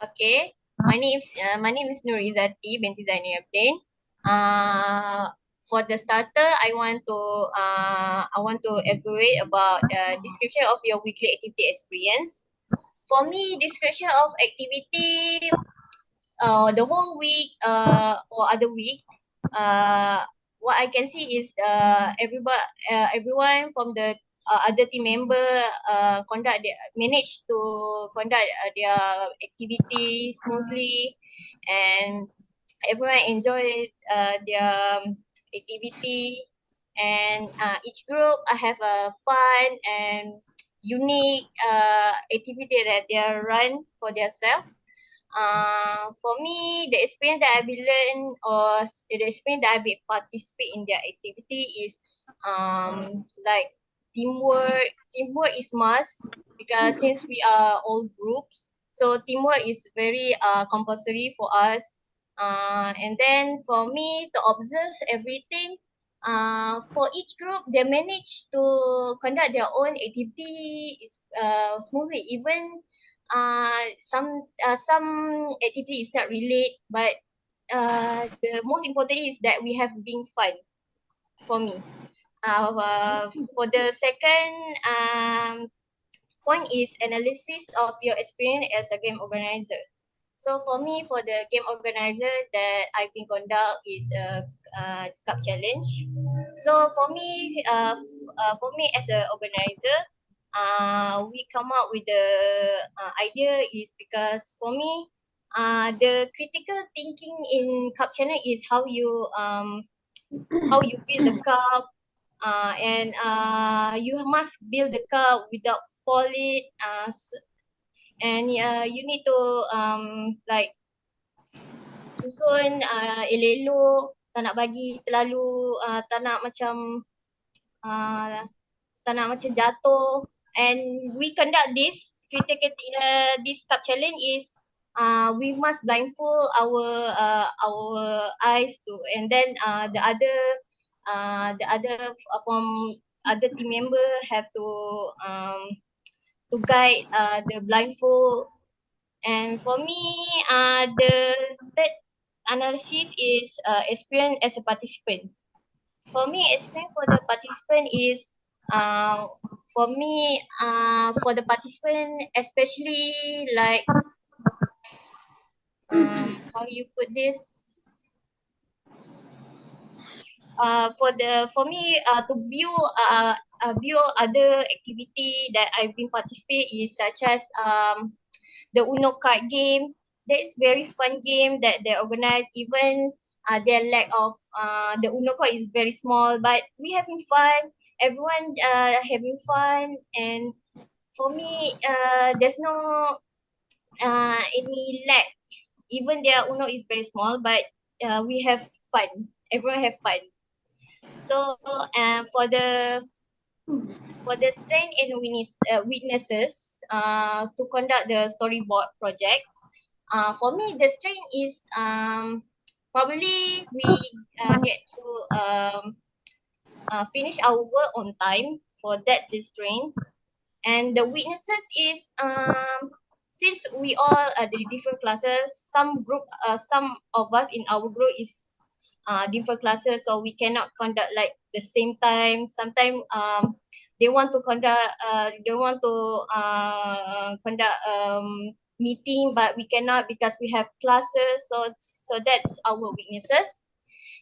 Okay, my name is Nurizati binti Zaini Abdin. For the starter, I want to elaborate about description of your weekly activity experience. For me, description of activity, the whole week, or other week, uh, what I can see is everyone from the other team member manage to conduct their activity smoothly, and everyone enjoy their activity, and each group have a fun and unique activity that they run for themselves. For me, the experience that I've been learned, the experience that I've been participate in their activity is like teamwork. Teamwork is must, because since we are all groups, so teamwork is very compulsory for us. And then for me to observe everything, for each group they manage to conduct their own activity is smoothly. Even some activity is not relate, but the most important is that we have been fun for me. For the second point is analysis of your experience as a game organizer. So for me, for the game organizer that I've been conduct is a cup challenge. So for me as a organizer, we come up with the idea is because for me, the critical thinking in cup challenge is how you build the cup, and you must build the cup without fall it, and you need to like susun elok-elok, tak nak bagi terlalu tak nak macam uh, tak nak macam jatuh. And we conduct this cup challenge is we must blindfold our eyes to, and then from other team member have to guide the blindfold. And for me, the third analysis is experience as a participant. For me, experience for the participant is uh, for the participant, especially like how you put this, for me to view other activity that I've been participate is such as the Uno card game. That is very fun game that they organize. Even their lack of the Uno card is very small, but we having fun. Everyone having fun, and for me, there's no any lack. Even their Uno is very small, but we have fun. Everyone have fun. So for the strength and weaknesses to conduct the storyboard project. For me, the strength is probably we get to finish our work on time. For that, the strengths. And the weaknesses is since we all are the different classes, some of us in our group is different classes, so we cannot conduct like the same time. Sometimes they want to conduct meeting, but we cannot because we have classes. So that's our weaknesses.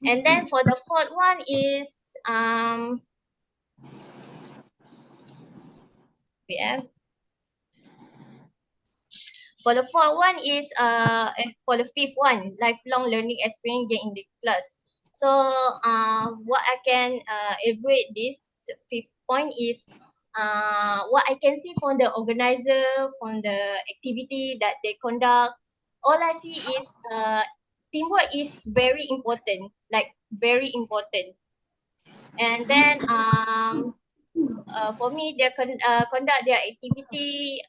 And then for the fourth one is wait, for the fourth one is for the fifth one, lifelong learning experience gained in the class. So what I can elaborate this fifth point is what I can see from the organizer, from the activity that they conduct. All I see is teamwork is very important, like very important. And then for me, they conduct their activity.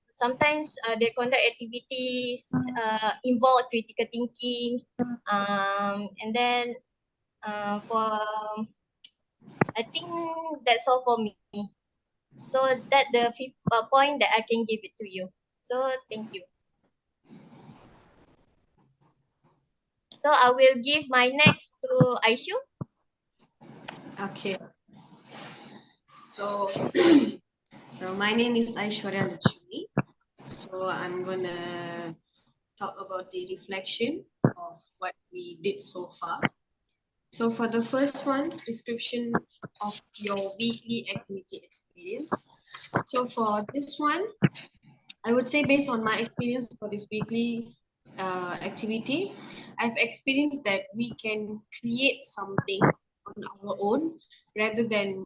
Sometimes they conduct activities involve critical thinking, and then for I think that's all for me. So that the fifth point that I can give it to you. So thank you. So I will give my next to Aishu. Okay, so so my name is Aishwarya Lachumi. So I'm gonna talk about the reflection of what we did so far. So for the first one, description of your weekly activity experience. So for this one, I would say based on my experience for this weekly activity, I've experienced that we can create something on our own rather than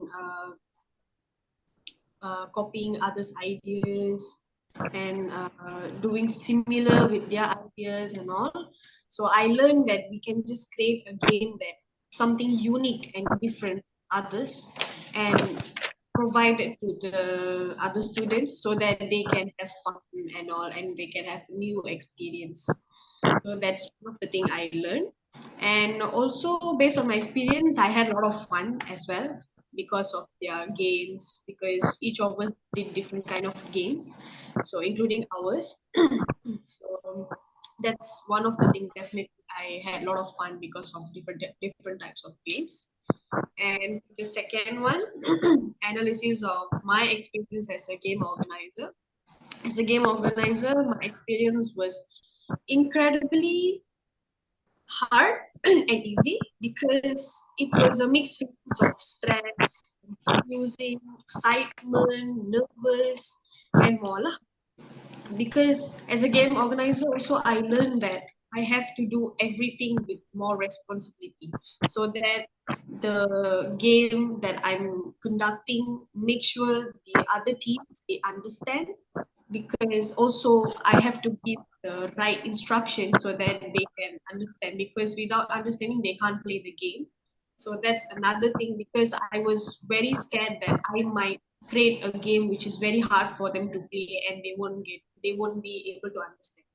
copying others' ideas and doing similar with their ideas and all. So I learned that we can just create a game that something unique and different others and provide it to the other students so that they can have fun and all and they can have new experience. So that's one of the thing I learned. And also based on my experience, I had a lot of fun as well because of their games, because each of us did different kind of games, so including ours. So that's one of the things definitely I had a lot of fun because of different types of games. And the second one, analysis of my experience as a game organizer. As a game organizer, my experience was incredibly hard and easy because it was a mixed feelings of stress, confusing, excitement, nervous, and more lah. Because as a game organizer, also I learned that I have to do everything with more responsibility, so that the game that I'm conducting make sure the other teams they understand, because also I have to give the right instruction so that they can understand, because without understanding they can't play the game. So that's another thing, because I was very scared that I might create a game which is very hard for them to play and they won't be able to understand.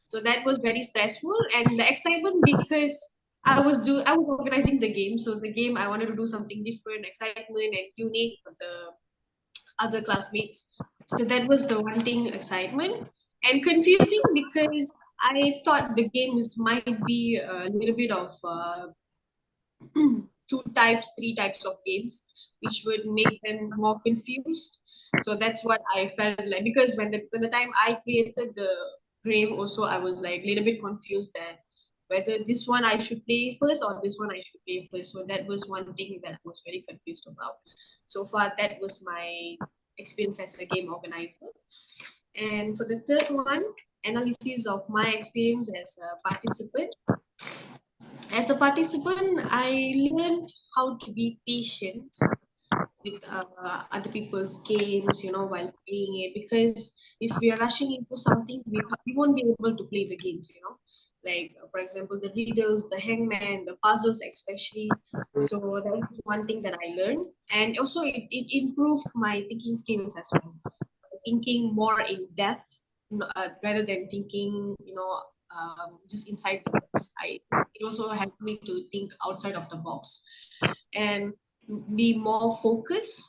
So that was very stressful, and the excitement because I was organizing the game. So the game I wanted to do something different, excitement and unique for the other classmates. So that was the one thing, excitement. And confusing because I thought the games might be a little bit of three types of games, which would make them more confused. So that's what I felt like, because when the time I created the game, also I was like a little bit confused that whether this one I should play first or this one I should play first. So that was one thing that I was very confused about. So far, that was my experience as a game organizer. And for the third one, analysis of my experience as a participant. As a participant, I learned how to be patient with other people's games, while playing it. Because if we are rushing into something, we won't be able to play the games. Like, for example, the riddles, the hangman, the puzzles, especially. So that's one thing that I learned. And also, it improved my thinking skills as well, thinking more in depth rather than thinking, just inside the box. It also helped me to think outside of the box and be more focused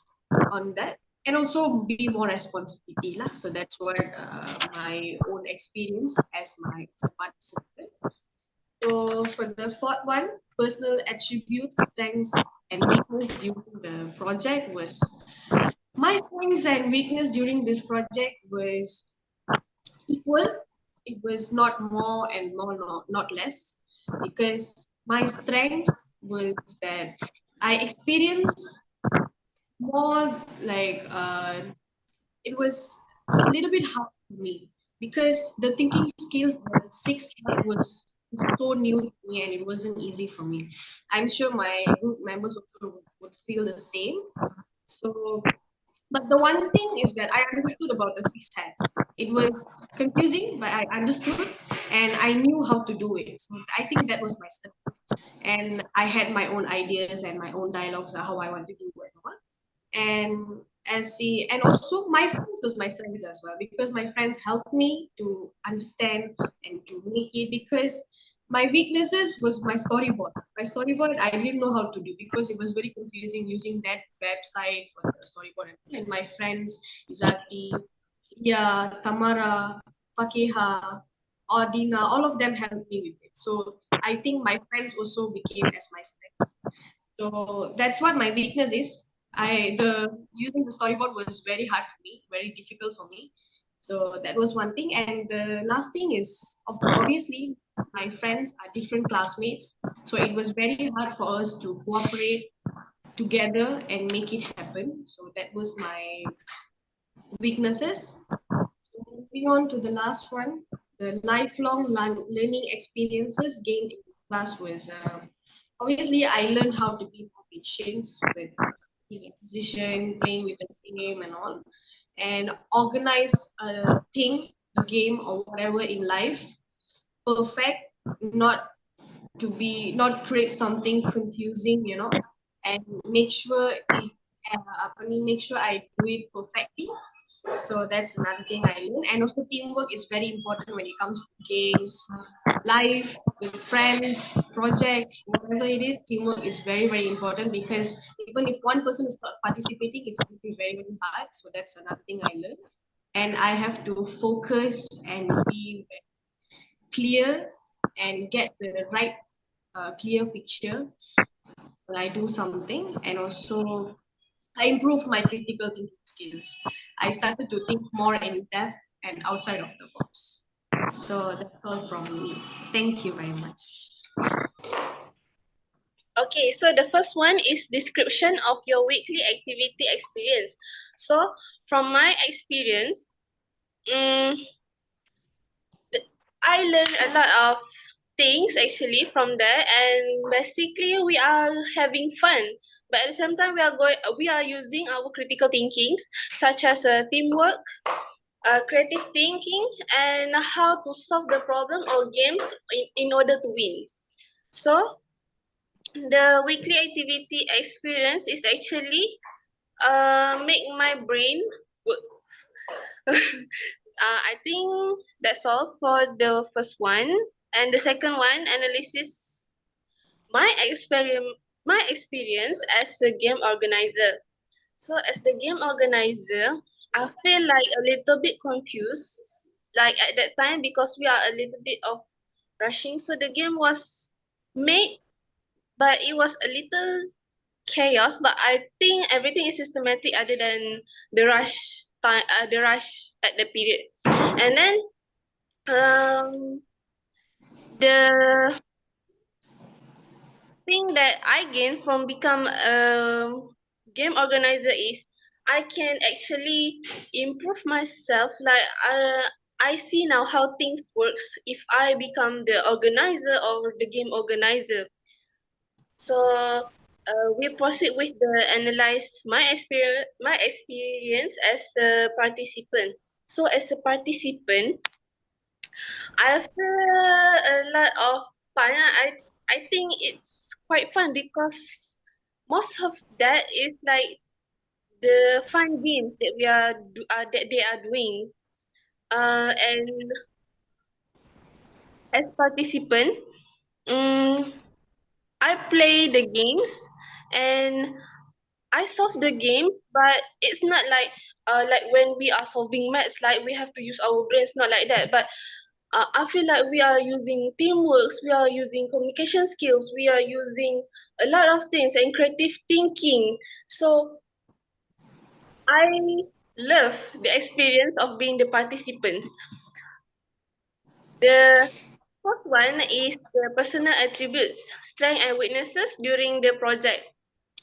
on that, and also be more responsibility lah. So that's what my own experience as a participant. So for the fourth one, personal attributes, strengths and weakness during the project was, my strengths and weakness during this project was equal. It was not more and more, not less, because my strength was that I experienced more like it was a little bit hard for me, because the thinking skills that six had was so new to me and it wasn't easy for me. I'm sure my group members also would feel the same. So but the one thing is that I understood about the six hats. It was confusing, but I understood and I knew how to do it. So I think that was my strength. And I had my own ideas and my own dialogues on how I want to do it. And and also my friends was my strength as well, because my friends helped me to understand and to make it, because my weaknesses was my storyboard. My storyboard I didn't know how to do because it was very confusing using that website for the storyboard, and my friends Izaki, yeah, Tamara, Fakiha, Audina, all of them helped me with it. So I think my friends also became as my strength. So that's what my weakness is. The using the storyboard was very hard for me, very difficult for me. So that was one thing. And the last thing is obviously my friends are different classmates. So it was very hard for us to cooperate together and make it happen. So that was my weaknesses. Moving on to the last one, the lifelong learning experiences gained in class with. Obviously, I learned how to be more patient with taking a position, playing with the game and all, and organize a thing, a game or whatever in life perfect, not to be not create something confusing, and make sure it make sure I do it perfectly. So that's another thing I learned. And also teamwork is very important when it comes to games, life, with friends, projects, whatever it is, teamwork is very, very important because even if one person is not participating, it's going to be very, very hard. So that's another thing I learned. And I have to focus and be clear and get the right clear picture when I do something. And also I improved my critical thinking skills. I started to think more in depth and outside of the box. So that's all from me. Thank you very much. Okay, so the first one is description of your weekly activity experience. So from my experience, um, I learned a lot of things actually from there, and basically we are having fun. But at the same time, we are using our critical thinkings, such as teamwork, creative thinking, and how to solve the problem or games in order to win. So the weekly activity experience is actually make my brain work. I think that's all for the first one. And the second one, analysis my experience as a game organizer. So as the game organizer, I feel like a little bit confused. Like at that time, because we are a little bit of rushing. So the game was made, but it was a little chaos. But I think everything is systematic other than the rush time, the rush at the period. And then the thing that I gained from become a game organizer is I can actually improve myself. Like I see now how things works if I become the organizer or the game organizer. So we proceed with the analyze my experience as a participant. So as a participant, I feel a lot of fun. I think it's quite fun because most of that is like the fun games that that they are doing. And as participant, um, I play the games and I solve the game, but it's not like when we are solving maths, like we have to use our brains, not like that. But I feel like we are using teamwork, we are using communication skills, we are using a lot of things and creative thinking. So I love the experience of being the participants. The fourth one is the personal attributes, strengths and weaknesses during the project,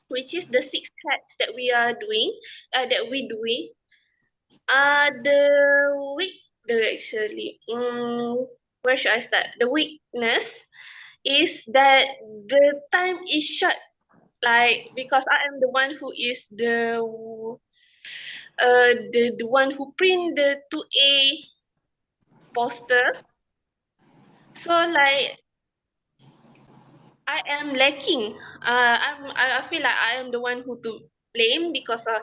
which is the six hats that we are doing, that we doing. The weak, the actually, where should I start? The weakness is that the time is short. Like because I am the one who is the one who print the 2A poster. So like I am lacking. I feel like I am the one who to blame because of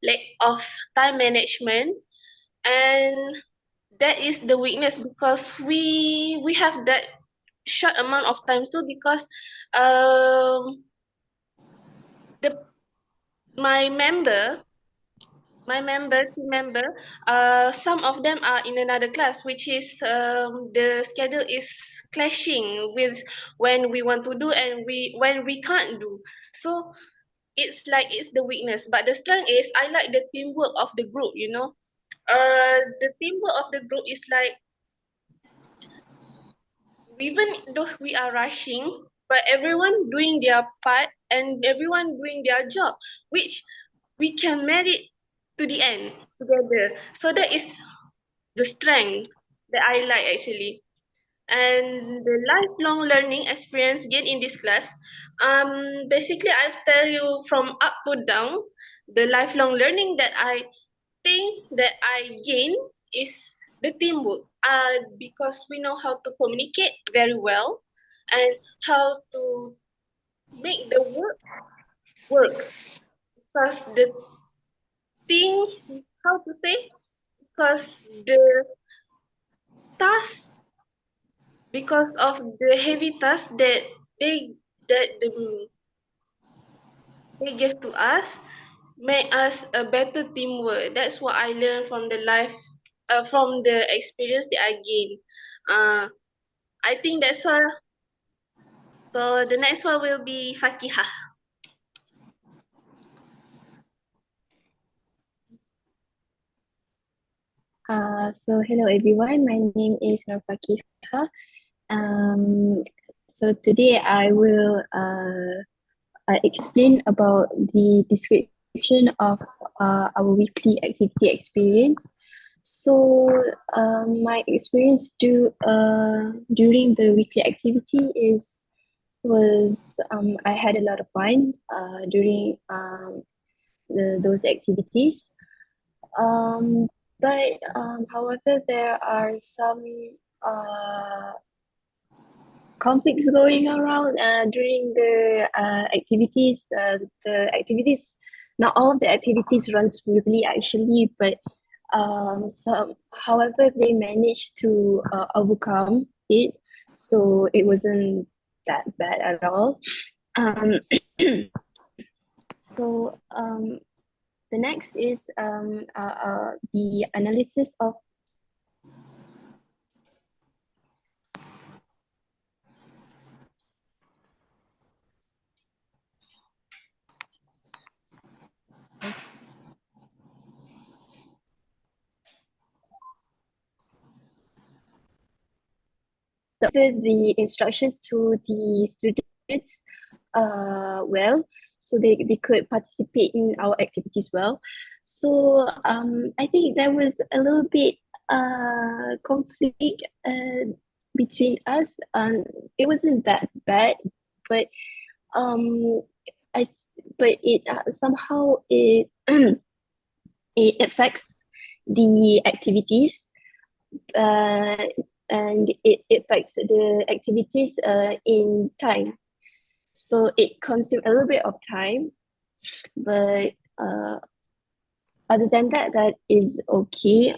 lack of time management, and that is the weakness because we have that short amount of time too because um the my member team member, some of them are in another class, which is the schedule is clashing with when we want to do and when we can't do. So it's like it's the weakness, but the strength is I like the teamwork of the group. The teamwork of the group is like even though we are rushing, but everyone doing their part and everyone doing their job, which we can merit to the end together. So that is the strength that I like actually. And the lifelong learning experience gained in this class, basically I'll tell you from up to down, the lifelong learning that I think that I gain is the teamwork. Because we know how to communicate very well and how to make the work work. Because the thing, how to say, because the task, because of the heavy task that they that they gave to us, make us a better teamwork. That's what I learned from the life, from the experience that I gained. Uh, I think that's all. So the next one will be Fakihah. Hello everyone, my name is Fakiha. Um, so today I will explain about the description of our weekly activity experience. So my experience during the weekly activity was I had a lot of fun during those activities. But however, there are some uh, conflicts going around during the activities. Not all of the activities run smoothly actually, but however, they managed to overcome it, so it wasn't that bad at all. Um, so the next is the analysis of the instructions to the students well, so they could participate in our activities well. So I think there was a little bit conflict between us. It wasn't that bad, but um I but it somehow it it affects the activities, uh, and it affects the activities in time. So it consumes a little bit of time, but other than that, that is okay.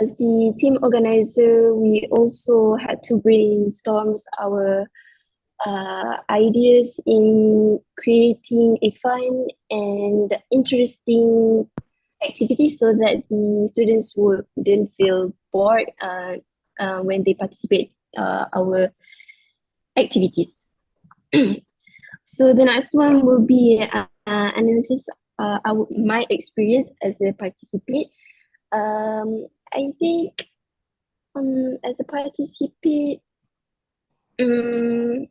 As the team organizer, we also had to brainstorm our ideas in creating a fun and interesting activity so that the students wouldn't feel bored when they participate our activities. So the next one will be analysis my experience as a participant. I think as a participant, um,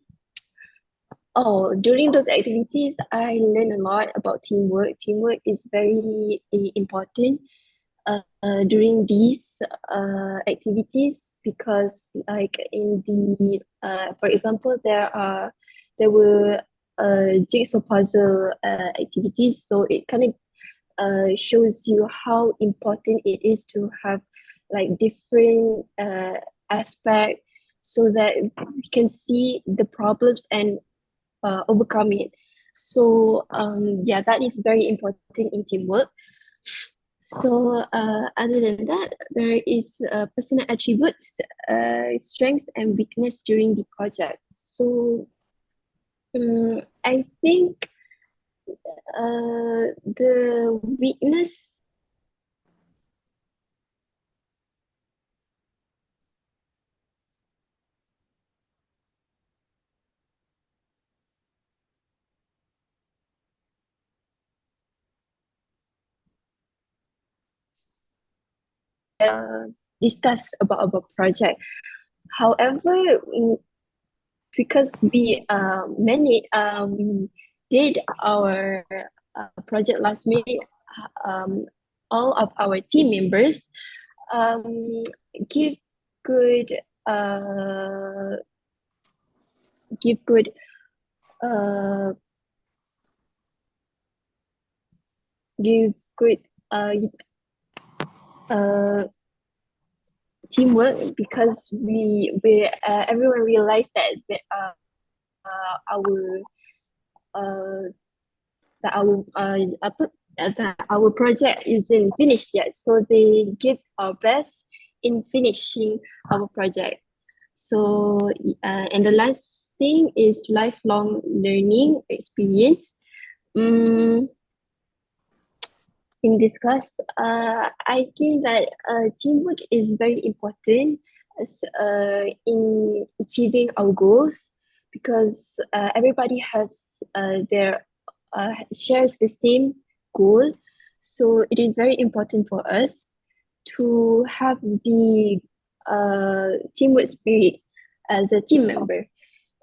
during those activities, I learned a lot about teamwork. Teamwork is very important during these activities because, like in the for example, there were jigsaw puzzle activities, so it kind of shows you how important it is to have like different aspect so that we can see the problems and overcome it. So yeah, that is very important in teamwork. So other than that, there is personal attributes, strengths and weakness during the project. So I think the weakness discuss about our project. However, because we did our project last minute, um, all of our team members um, give good uh, give good uh, give good uh, teamwork because we everyone realized our uh, that our project isn't finished yet, so they give our best in finishing our project. So and the last thing is lifelong learning experience. Mm, in this class, I think that teamwork is very important in achieving our goals because everybody has their shares the same goal. So it is very important for us to have the teamwork spirit as a team member.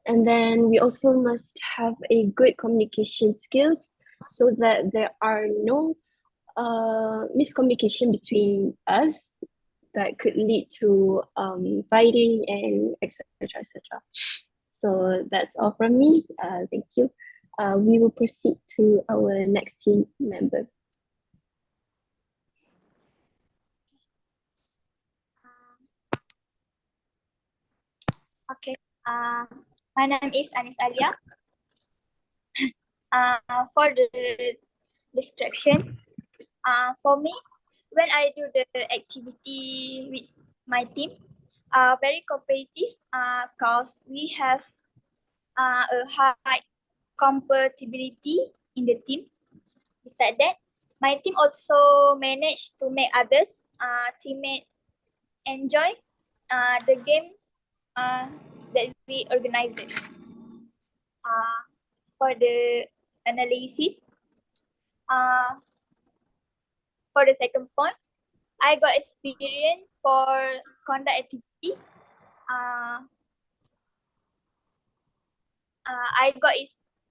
And then we also must have a good communication skills so that there are no miscommunication between us that could lead to fighting and etc. etc. So that's all from me. Thank you. We will proceed to our next team member. Okay. My name is Anis Alia. For the description, for me, when I do the activity with my team, very competitive. Cause we have a high compatibility in the team. Besides that, my team also managed to make others teammates enjoy the game that we organize it. For the analysis, for the second point, I got experience for conduct activity.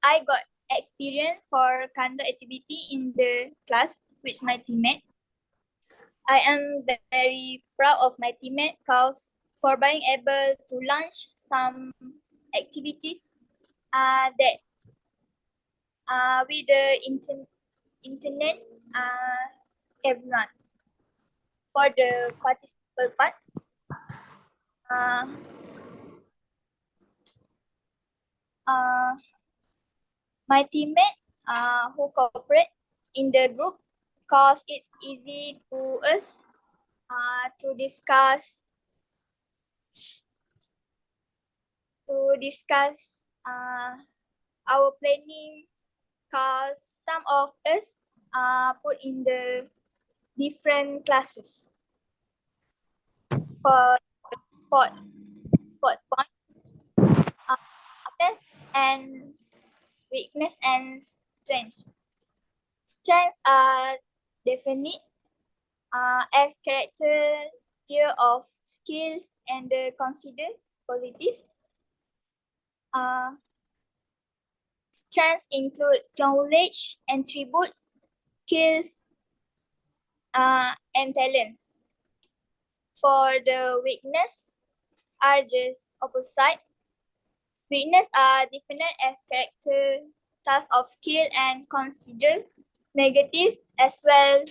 I got experience for conduct activity in the class with my teammate. I am very proud of my teammate because for being able to launch some activities that with the internet everyone. For the participant part, uh, my teammate who cooperate in the group because it's easy to us to discuss our planning because some of us put in the different classes. For fourth point, weakness and weakness and strengths. Strengths are definite as character tier of skills and considered positive. Strengths include knowledge, attributes, skills, and talents. For the weakness are just opposite. Weakness are defined as character, task of skill, and considered negative as well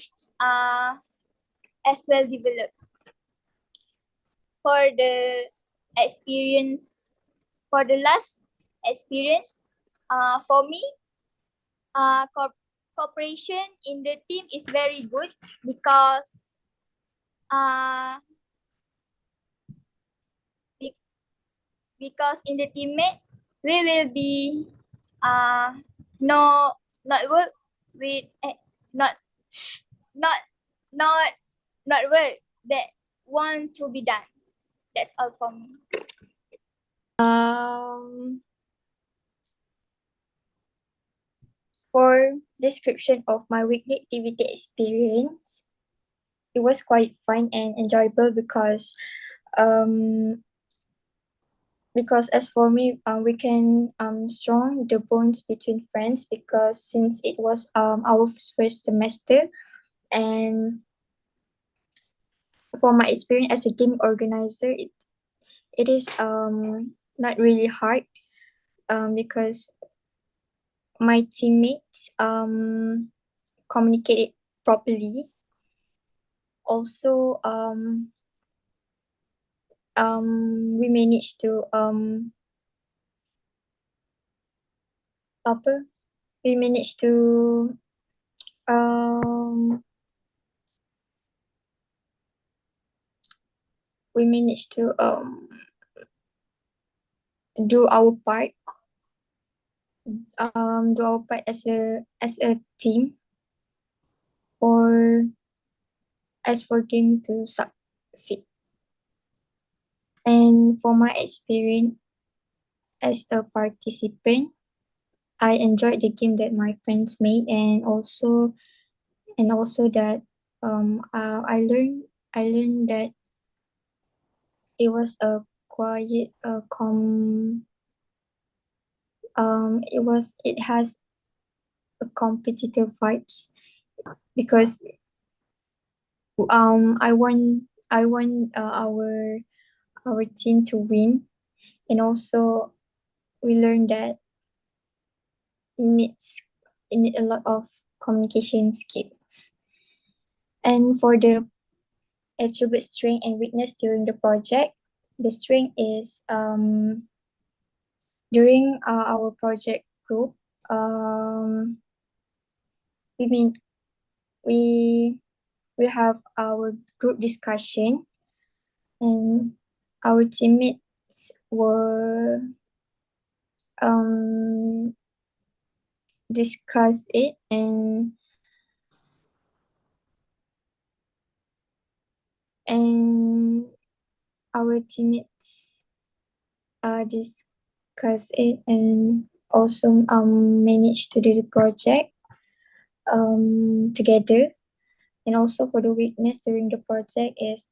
developed. For the experience, for the last experience, for me, cooperation in the team is very good because in the teammate we will be no not work with not not not not work that want to be done. That's all for me. For description of my weekly activity experience, it was quite fun and enjoyable because as for me, we can strong the bonds between friends because since it was our first semester, and for my experience as a game organizer, it is not really hard because my teammates communicate it properly. Also, we managed to apa? We managed to um we managed to do our part as a team for as for game to succeed. And for my experience as a participant, I enjoyed the game that my friends made, and also that I learned that it was a quiet it has a competitive vibes because I want our team to win, and also we learned that it needs it need a lot of communication skills. And for the attribute strength and weakness during the project, the strength is during our project group, we mean we we have our group discussion, and our teammates were discuss it, and our teammates discuss it and also manage to do the project together. And also for the weakness during the project is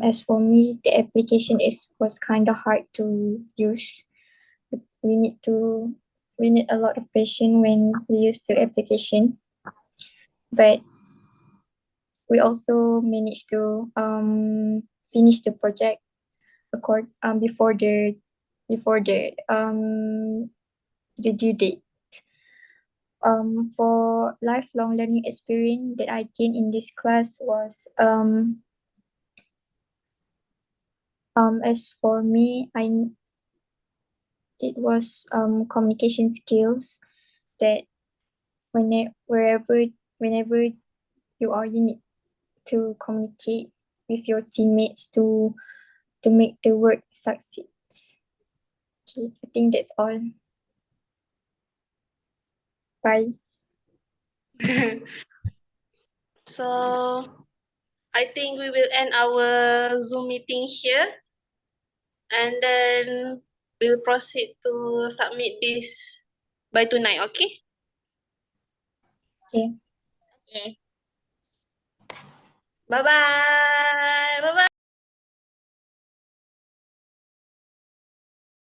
as for me, the application was kind of hard to use. We need a lot of patience when we use the application, but we also managed to finish the project before the due date. For lifelong learning experience that I gained in this class was as for me, it was communication skills that whenever you are, you need to communicate with your teammates to make the work succeed. Okay, I think that's all. Bye. So I think we will end our Zoom meeting here, and then we'll proceed to submit this by tonight, okay? Okay. Okay. Bye-bye.